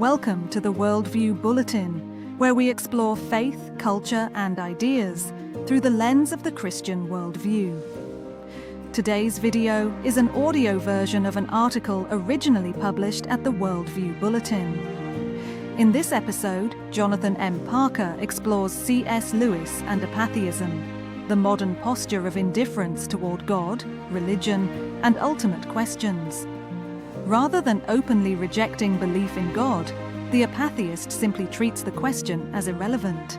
Welcome to the Worldview Bulletin, where we explore faith, culture, and ideas through the lens of the Christian worldview. Today's video is an audio version of an article originally published at the Worldview Bulletin. In this episode, Jonathan M. Parker explores C.S. Lewis and apatheism, the modern posture of indifference toward God, religion, and ultimate questions. Rather than openly rejecting belief in God, the apatheist simply treats the question as irrelevant.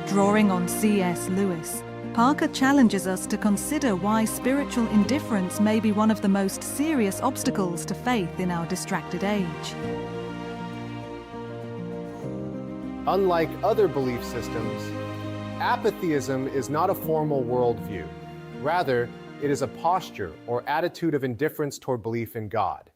Drawing on C.S. Lewis, Parker challenges us to consider why spiritual indifference may be one of the most serious obstacles to faith in our distracted age. Unlike other belief systems, apatheism is not a formal worldview. Rather, it is a posture or attitude of indifference toward belief in God.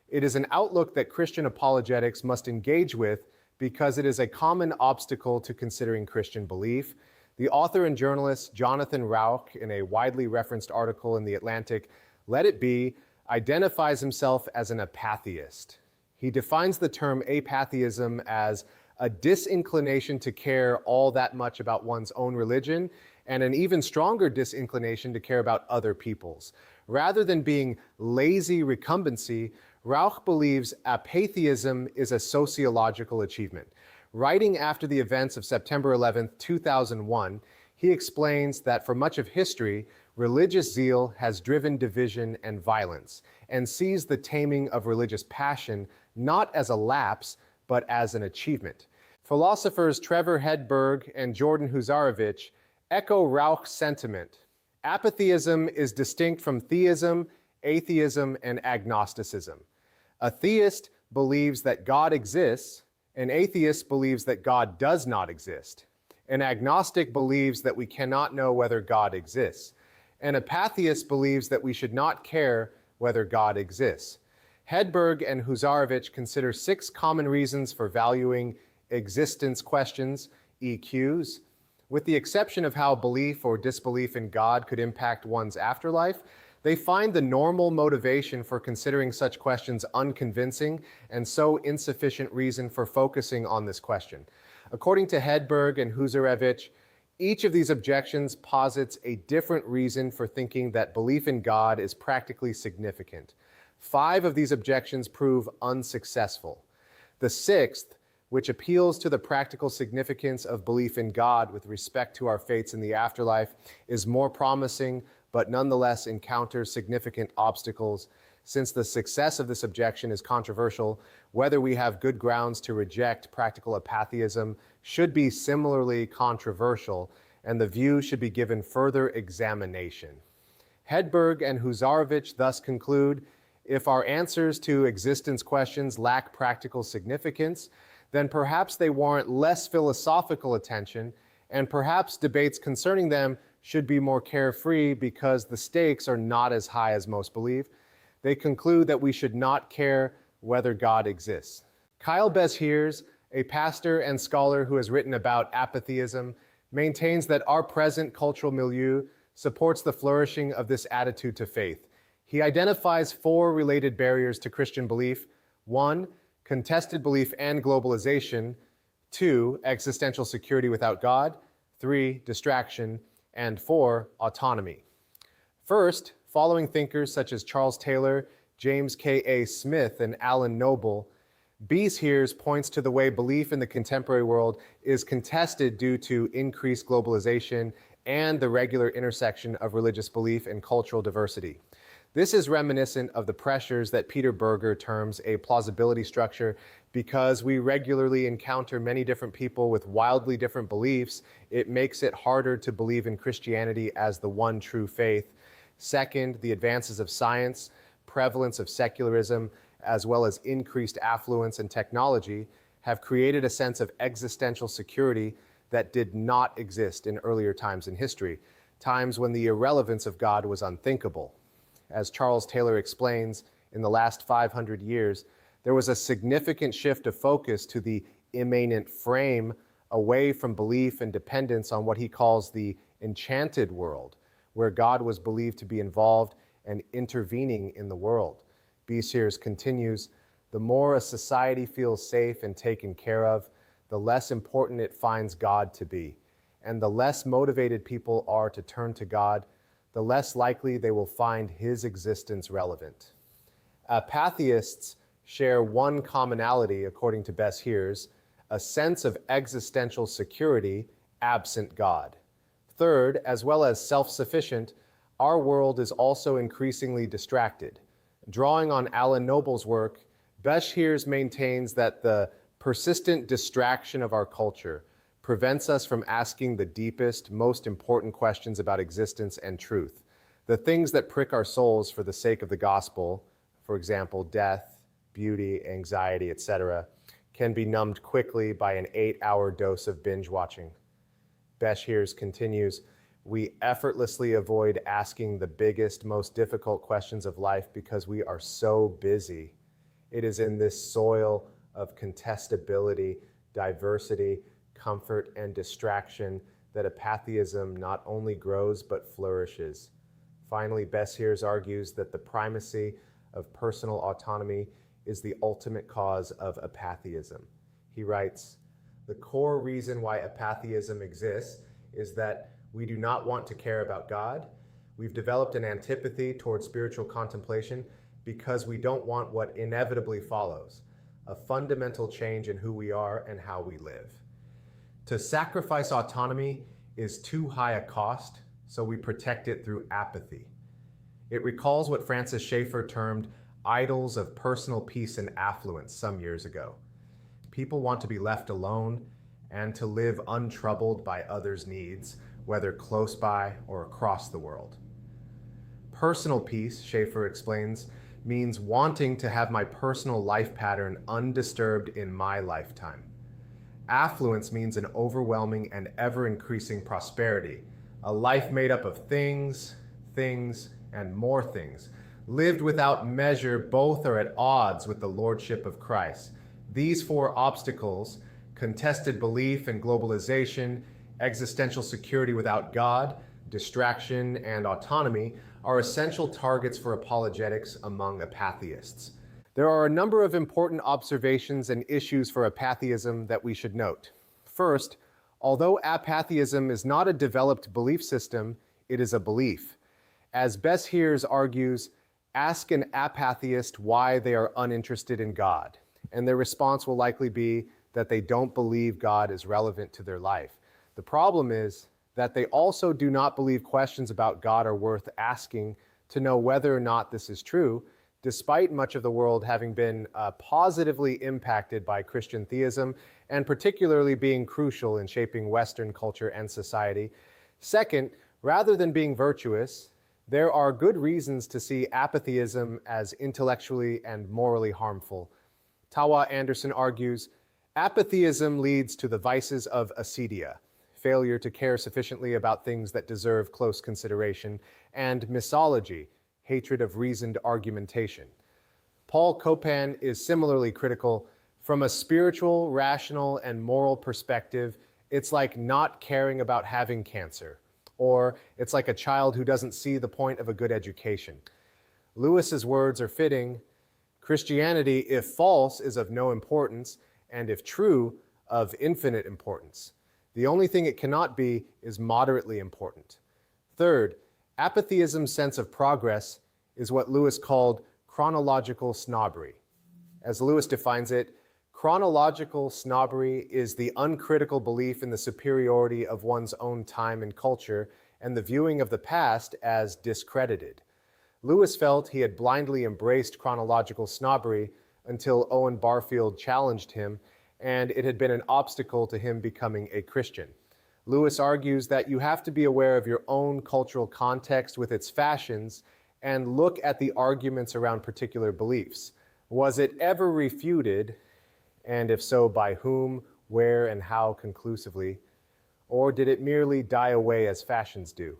It is an outlook that Christian apologetics must engage with because it is a common obstacle to considering Christian belief. The author and journalist Jonathan Rauch, in a widely referenced article in The Atlantic, Let It Be, identifies himself as an apatheist. He defines the term apatheism as a disinclination to care all that much about one's own religion, and an even stronger disinclination to care about other people's. Rather than being lazy recumbency, Rauch believes apatheism is a sociological achievement. Writing after the events of September 11, 2001, he explains that for much of history, religious zeal has driven division and violence, and sees the taming of religious passion not as a lapse, but as an achievement. Philosophers Trevor Hedberg and Jordan Huzarovich echo Rauch's sentiment. Apatheism is distinct from theism, atheism, and agnosticism. A theist believes that God exists. An atheist believes that God does not exist. An agnostic believes that we cannot know whether God exists. An apatheist believes that we should not care whether God exists. Hedberg and Huzarovich consider 6 common reasons for valuing existence questions, EQs. With the exception of how belief or disbelief in God could impact one's afterlife, they find the normal motivation for considering such questions unconvincing and so insufficient reason for focusing on this question. According to Hedberg and Huzarovich, each of these objections posits a different reason for thinking that belief in God is practically significant. 5 of these objections prove unsuccessful. The 6th, which appeals to the practical significance of belief in God with respect to our fates in the afterlife, is more promising, but nonetheless encounters significant obstacles. Since the success of this objection is controversial, whether we have good grounds to reject practical apatheism should be similarly controversial, and the view should be given further examination. Hedberg and Huzarovich thus conclude, if our answers to existence questions lack practical significance, then perhaps they warrant less philosophical attention, and perhaps debates concerning them should be more carefree because the stakes are not as high as most believe. They conclude that we should not care whether God exists. Kyle Bezhears, a pastor and scholar who has written about apatheism, maintains that our present cultural milieu supports the flourishing of this attitude to faith. He identifies 4 related barriers to Christian belief. 1, contested belief and globalization. 2, existential security without God. 3, distraction. And 4, autonomy. First, following thinkers such as Charles Taylor, James K.A. Smith, and Alan Noble, Bezhears points to the way belief in the contemporary world is contested due to increased globalization and the regular intersection of religious belief and cultural diversity. This is reminiscent of the pressures that Peter Berger terms a plausibility structure. Because we regularly encounter many different people with wildly different beliefs, it makes it harder to believe in Christianity as the one true faith. Second, the advances of science, prevalence of secularism, as well as increased affluence and technology have created a sense of existential security that did not exist in earlier times in history, times when the irrelevance of God was unthinkable. As Charles Taylor explains, in the last 500 years, there was a significant shift of focus to the immanent frame away from belief and dependence on what he calls the enchanted world, where God was believed to be involved and intervening in the world. Bezhears continues, The more a society feels safe and taken care of, the less important it finds God to be. And the less motivated people are to turn to God, the less likely they will find his existence relevant. Apatheists share one commonality, according to Bess Hears, a sense of existential security absent God. Third, as well as self-sufficient, our world is also increasingly distracted. Drawing on Alan Noble's work, Bess Hears maintains that the persistent distraction of our culture prevents us from asking the deepest, most important questions about existence and truth. The things that prick our souls for the sake of the gospel, for example, death, beauty, anxiety, etc., can be numbed quickly by an 8-hour dose of binge watching. Bess Hears continues, we effortlessly avoid asking the biggest, most difficult questions of life because we are so busy. It is in this soil of contestability, diversity, comfort, and distraction that apatheism not only grows but flourishes. Finally, Bess Hears argues that the primacy of personal autonomy is the ultimate cause of apatheism. He writes, the core reason why apatheism exists is that we do not want to care about God. We've developed an antipathy towards spiritual contemplation because we don't want what inevitably follows, a fundamental change in who we are and how we live. To sacrifice autonomy is too high a cost, so we protect it through apathy. It recalls what Francis Schaeffer termed idols of personal peace and affluence some years ago. People want to be left alone and to live untroubled by others' needs, whether close by or across the world. Personal peace, Schaeffer explains, means wanting to have my personal life pattern undisturbed in my lifetime. Affluence means an overwhelming and ever-increasing prosperity, a life made up of things, and more things. Lived without measure, both are at odds with the lordship of Christ. These four obstacles, contested belief and globalization, existential security without God, distraction, and autonomy, are essential targets for apologetics among apatheists. There are a number of important observations and issues for apatheism that we should note. First, although apatheism is not a developed belief system, it is a belief. As Bess Hears argues, ask an apatheist why they are uninterested in God, and their response will likely be that they don't believe God is relevant to their life. The problem is that they also do not believe questions about God are worth asking to know whether or not this is true, despite much of the world having been positively impacted by Christian theism, and particularly being crucial in shaping Western culture and society. Second, rather than being virtuous, there are good reasons to see apatheism as intellectually and morally harmful. Tawa Anderson argues, apatheism leads to the vices of acedia, failure to care sufficiently about things that deserve close consideration, and misology, hatred of reasoned argumentation. Paul Copan is similarly critical. From a spiritual, rational, and moral perspective, it's like not caring about having cancer, or it's like a child who doesn't see the point of a good education. Lewis's words are fitting. Christianity, if false, is of no importance, and if true, of infinite importance. The only thing it cannot be is moderately important. Third, apatheism's sense of progress is what Lewis called chronological snobbery. As Lewis defines it, chronological snobbery is the uncritical belief in the superiority of one's own time and culture and the viewing of the past as discredited. Lewis felt he had blindly embraced chronological snobbery until Owen Barfield challenged him, and it had been an obstacle to him becoming a Christian. Lewis argues that you have to be aware of your own cultural context with its fashions and look at the arguments around particular beliefs. Was it ever refuted, and if so, by whom, where, and how conclusively? Or did it merely die away as fashions do?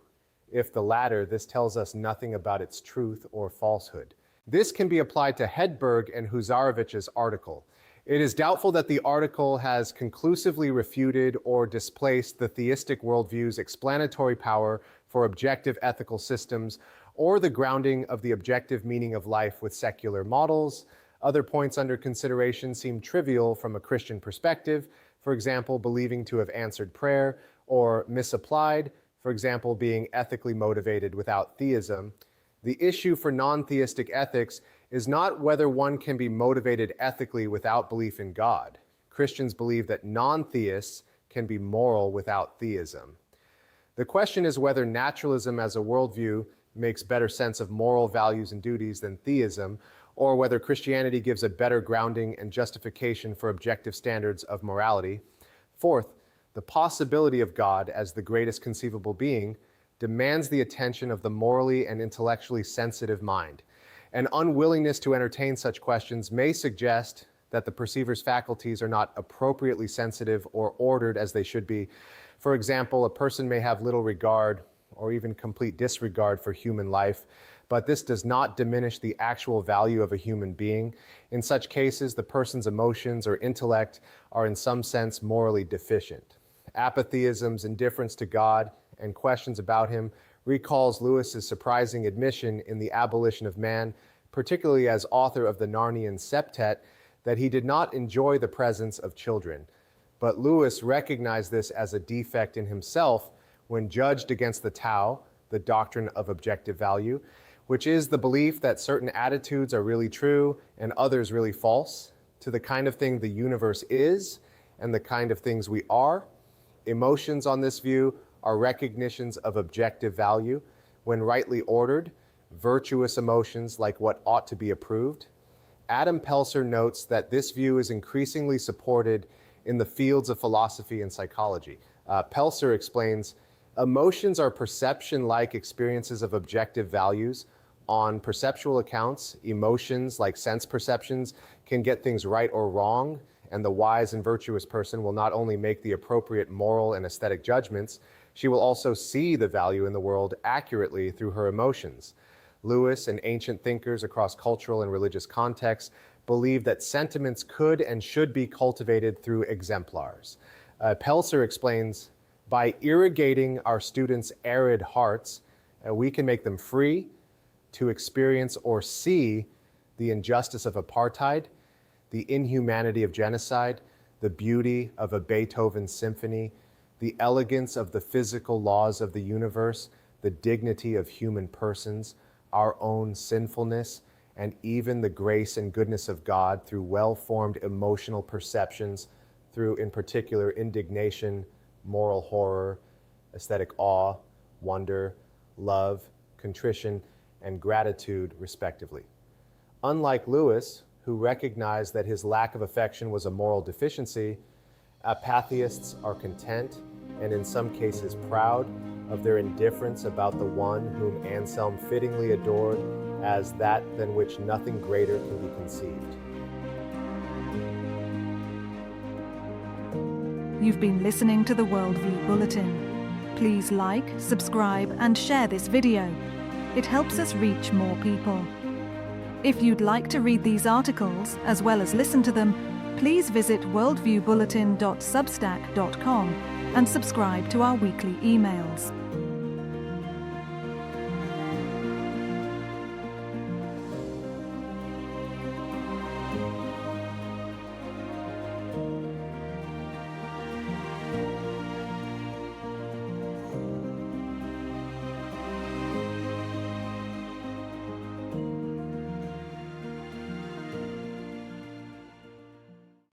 If the latter, this tells us nothing about its truth or falsehood. This can be applied to Hedberg and Huzarevich's article. It is doubtful that the article has conclusively refuted or displaced the theistic worldview's explanatory power for objective ethical systems or the grounding of the objective meaning of life with secular models. Other points under consideration seem trivial from a Christian perspective, for example, believing to have answered prayer, or misapplied, for example, being ethically motivated without theism. The issue for non-theistic ethics is not whether one can be motivated ethically without belief in God. Christians believe that non-theists can be moral without theism. The question is whether naturalism as a worldview makes better sense of moral values and duties than theism, or whether Christianity gives a better grounding and justification for objective standards of morality. Fourth, the possibility of God as the greatest conceivable being demands the attention of the morally and intellectually sensitive mind. An unwillingness to entertain such questions may suggest that the perceiver's faculties are not appropriately sensitive or ordered as they should be. For example, a person may have little regard or even complete disregard for human life, but this does not diminish the actual value of a human being. In such cases, the person's emotions or intellect are in some sense morally deficient. Apatheism's indifference to God and questions about him recalls Lewis's surprising admission in The Abolition of Man, particularly as author of the Narnian septet, that he did not enjoy the presence of children. But Lewis recognized this as a defect in himself when judged against the Tao, the doctrine of objective value, which is the belief that certain attitudes are really true and others really false, to the kind of thing the universe is and the kind of things we are. Emotions on this view are recognitions of objective value. When rightly ordered, virtuous emotions like what ought to be approved. Adam Pelser notes that this view is increasingly supported in the fields of philosophy and psychology. Pelser explains, emotions are perception-like experiences of objective values. On perceptual accounts, emotions, like sense perceptions, can get things right or wrong, and the wise and virtuous person will not only make the appropriate moral and aesthetic judgments, she will also see the value in the world accurately through her emotions. Lewis and ancient thinkers across cultural and religious contexts believed that sentiments could and should be cultivated through exemplars. Pelser explains, by irrigating our students' arid hearts, we can make them free to experience or see the injustice of apartheid, the inhumanity of genocide, the beauty of a Beethoven symphony, the elegance of the physical laws of the universe, the dignity of human persons, our own sinfulness, and even the grace and goodness of God through well-formed emotional perceptions, through, in particular, indignation, moral horror, aesthetic awe, wonder, love, contrition, and gratitude, respectively. Unlike Lewis, who recognized that his lack of affection was a moral deficiency, apatheists are content, and in some cases proud, of their indifference about the one whom Anselm fittingly adored as that than which nothing greater can be conceived. You've been listening to the Worldview Bulletin. Please like, subscribe, and share this video. It helps us reach more people. If you'd like to read these articles, as well as listen to them, please visit worldviewbulletin.substack.com and subscribe to our weekly emails.